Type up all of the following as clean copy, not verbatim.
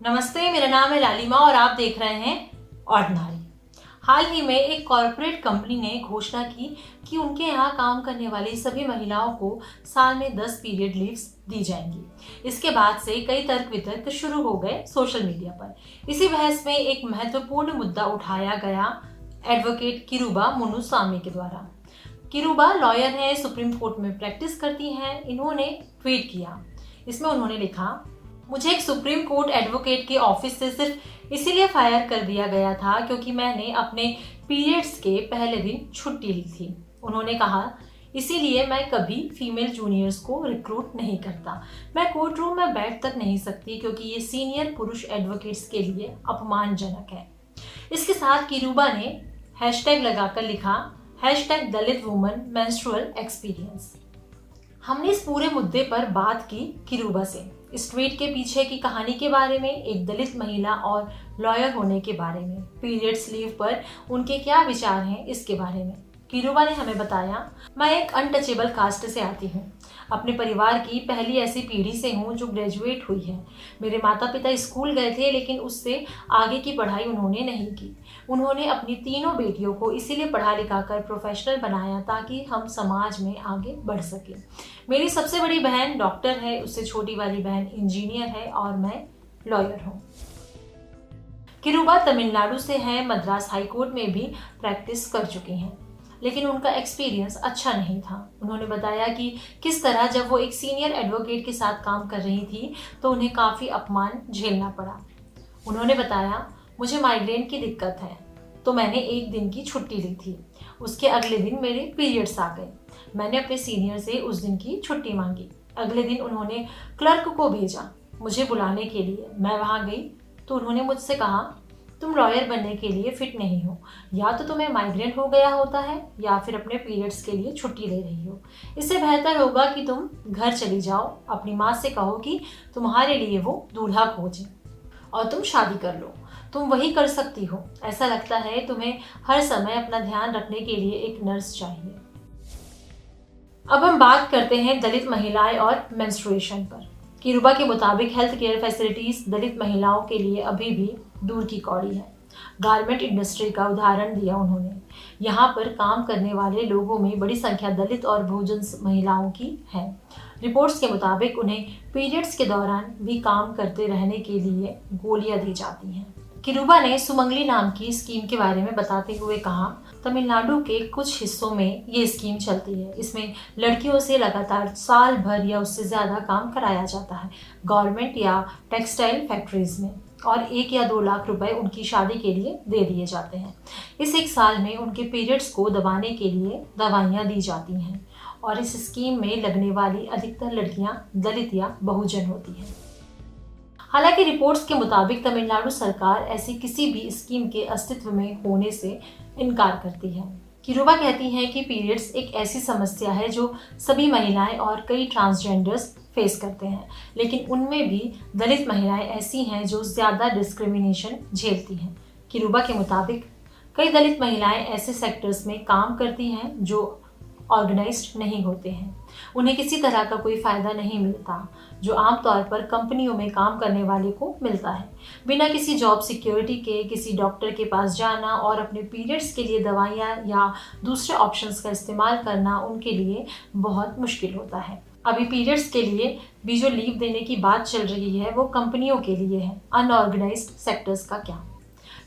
नमस्ते, मेरा नाम है लालिमा और आप देख रहे हैं ऑर्डिनरी। हाल ही में एक कॉरपोरेट कंपनी ने घोषणा की कि उनके यहाँ काम करने वाली सभी महिलाओं को साल में 10 पीरियड लीव्स दी जाएंगी। इसके बाद से कई तर्क वितर्क शुरू हो गए सोशल मीडिया पर। इसी बहस में एक महत्वपूर्ण मुद्दा उठाया गया एडवोकेट किरूबा मुनुस्वामी के द्वारा। किरूबा लॉयर है, सुप्रीम कोर्ट में प्रैक्टिस करती हैं। इन्होंने ट्वीट किया। इसमें उन्होंने लिखा, मुझे एक सुप्रीम कोर्ट एडवोकेट के ऑफिस से सिर्फ इसीलिए फायर कर दिया गया था क्योंकि मैंने अपने पीरियड्स के पहले दिन छुट्टी ली थी। उन्होंने कहा, इसीलिए मैं कभी फीमेल जूनियर्स को रिक्रूट नहीं करता। मैं कोर्ट रूम में बैठ तक नहीं सकती क्योंकि ये सीनियर पुरुष एडवोकेट्स के लिए अपमानजनक है। इसके साथ किरूबा ने हैशटैग लगाकर लिखा, #दलित वुमन मेंस्ट्रुअल एक्सपीरियंस। हमने इस पूरे मुद्दे पर बात की किरूबा से, इस ट्वीट के पीछे की कहानी के बारे में, एक दलित महिला और लॉयर होने के बारे में, पीरियड्स लीव पर उनके क्या विचार हैं इसके बारे में। किरूबा ने हमें बताया, मैं एक अनटचेबल कास्ट से आती हूँ। अपने परिवार की पहली ऐसी पीढ़ी से हूँ जो ग्रेजुएट हुई है। मेरे माता पिता स्कूल गए थे लेकिन उससे आगे की पढ़ाई उन्होंने नहीं की। उन्होंने अपनी तीनों बेटियों को इसीलिए पढ़ा लिखा कर प्रोफेशनल बनाया ताकि हम समाज में आगे बढ़ सकें। मेरी सबसे बड़ी बहन डॉक्टर है, उससे छोटी वाली बहन इंजीनियर है और मैं लॉयर हूँ। किरूबा तमिलनाडु से हैं, मद्रास हाईकोर्ट में भी प्रैक्टिस कर चुकी हैं, लेकिन उनका एक्सपीरियंस अच्छा नहीं था। उन्होंने बताया कि किस तरह जब वो एक सीनियर एडवोकेट के साथ काम कर रही थी तो उन्हें काफ़ी अपमान झेलना पड़ा। उन्होंने बताया, मुझे माइग्रेन की दिक्कत है तो मैंने एक दिन की छुट्टी ली थी। उसके अगले दिन मेरे पीरियड्स आ गए। मैंने अपने सीनियर से उस दिन की छुट्टी मांगी। अगले दिन उन्होंने क्लर्क को भेजा मुझे बुलाने के लिए। मैं वहाँ गई तो उन्होंने मुझसे कहा, तुम लॉयर बनने के लिए फिट नहीं हो। या तो तुम्हें माइग्रेन हो गया होता है या फिर अपने पीरियड्स के लिए छुट्टी ले रही हो। इससे बेहतर होगा कि तुम घर चली जाओ, अपनी माँ से कहो कि तुम्हारे लिए वो दूल्हा खोजे और तुम शादी कर लो। तुम वही कर सकती हो। ऐसा लगता है तुम्हें हर समय अपना ध्यान रखने के लिए एक नर्स चाहिए। अब हम बात करते हैं दलित महिलाएं और मेंस्ट्रुएशन पर। किरूबा के मुताबिक हेल्थ केयर फैसिलिटीज दलित महिलाओं के लिए अभी भी दूर की कौड़ी है। गारमेंट इंडस्ट्री का उदाहरण दिया उन्होंने। यहाँ पर काम करने वाले लोगों में बड़ी संख्या दलित और बहुजन महिलाओं की है। रिपोर्ट्स के मुताबिक उन्हें पीरियड्स के दौरान भी काम करते रहने के लिए गोलियां दी जाती हैं। किरूबा ने सुमंगली नाम की स्कीम के बारे में बताते हुए कहा, तमिलनाडु के कुछ हिस्सों में ये स्कीम चलती है। इसमें लड़कियों से लगातार साल भर या उससे ज़्यादा काम कराया जाता है गवर्नमेंट या टेक्सटाइल फैक्ट्रीज में, और 1 या 2 लाख रुपए उनकी शादी के लिए दे दिए जाते हैं। इस 1 साल में उनके पीरियड्स को दबाने के लिए दवाइयाँ दी जाती हैं और इस स्कीम में लगने वाली अधिकतर लड़कियाँ दलित या बहुजन होती हैं। हालांकि रिपोर्ट्स के मुताबिक तमिलनाडु सरकार ऐसी किसी भी स्कीम के अस्तित्व में होने से इनकार करती है। किरूबा कहती हैं कि पीरियड्स एक ऐसी समस्या है जो सभी महिलाएं और कई ट्रांसजेंडर्स फेस करते हैं, लेकिन उनमें भी दलित महिलाएं ऐसी हैं जो ज़्यादा डिस्क्रिमिनेशन झेलती हैं। किरूबा के मुताबिक कई दलित महिलाएं ऐसे सेक्टर्स में काम करती हैं जो ऑर्गेनाइज्ड नहीं होते हैं। उन्हें किसी तरह का कोई फ़ायदा नहीं मिलता जो आमतौर पर कंपनियों में काम करने वाले को मिलता है। बिना किसी जॉब सिक्योरिटी के किसी डॉक्टर के पास जाना और अपने पीरियड्स के लिए दवाइयाँ या दूसरे ऑप्शंस का इस्तेमाल करना उनके लिए बहुत मुश्किल होता है। अभी पीरियड्स के लिए भी जो लीव देने की बात चल रही है वो कंपनियों के लिए है, अनऑर्गेनाइज्ड सेक्टर्स का क्या।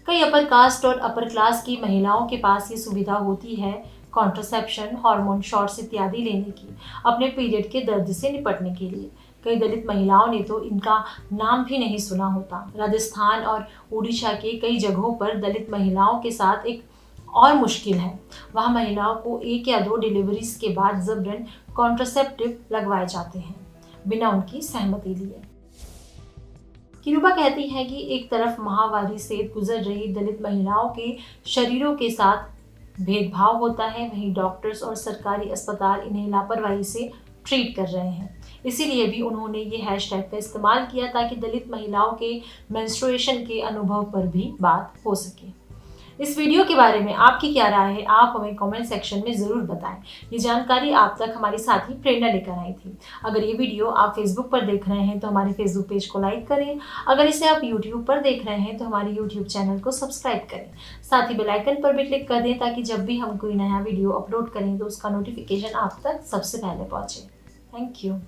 कई अपर कास्ट और अपर क्लास की महिलाओं के पास ये सुविधा होती है कॉन्ट्रासेप्शन, हार्मोन शॉट्स इत्यादि लेने की, अपने पीरियड के दर्द से निपटने के लिए। कई दलित महिलाओं ने तो इनका नाम भी नहीं सुना होता। राजस्थान और उड़ीसा के कई जगहों पर दलित महिलाओं के साथ एक और मुश्किल है। वहाँ महिलाओं को 1 या 2 डिलीवरीज के बाद जबरन कॉन्ट्रासेप्टिव लगवाए जाते हैं बिना उनकी सहमति लिए। किरूबा कहती है कि एक तरफ माहवारी से गुजर रही दलित महिलाओं के शरीरों के साथ भेदभाव होता है, वहीं डॉक्टर्स और सरकारी अस्पताल इन्हें लापरवाही से ट्रीट कर रहे हैं। इसीलिए भी उन्होंने ये हैशटैग का इस्तेमाल किया ताकि दलित महिलाओं के मेंस्ट्रुएशन के अनुभव पर भी बात हो सके। इस वीडियो के बारे में आपकी क्या राय है, आप हमें कमेंट सेक्शन में ज़रूर बताएं। ये जानकारी आप तक हमारी साथी प्रेरणा लेकर आई थी। अगर ये वीडियो आप फेसबुक पर देख रहे हैं तो हमारे फेसबुक पेज को लाइक करें। अगर इसे आप यूट्यूब पर देख रहे हैं तो हमारे यूट्यूब चैनल को सब्सक्राइब करें। साथ ही बेल आइकन पर भी क्लिक कर दें ताकि जब भी हम कोई नया वीडियो अपलोड करें तो उसका नोटिफिकेशन आप तक सबसे पहले पहुंचे। Thank you.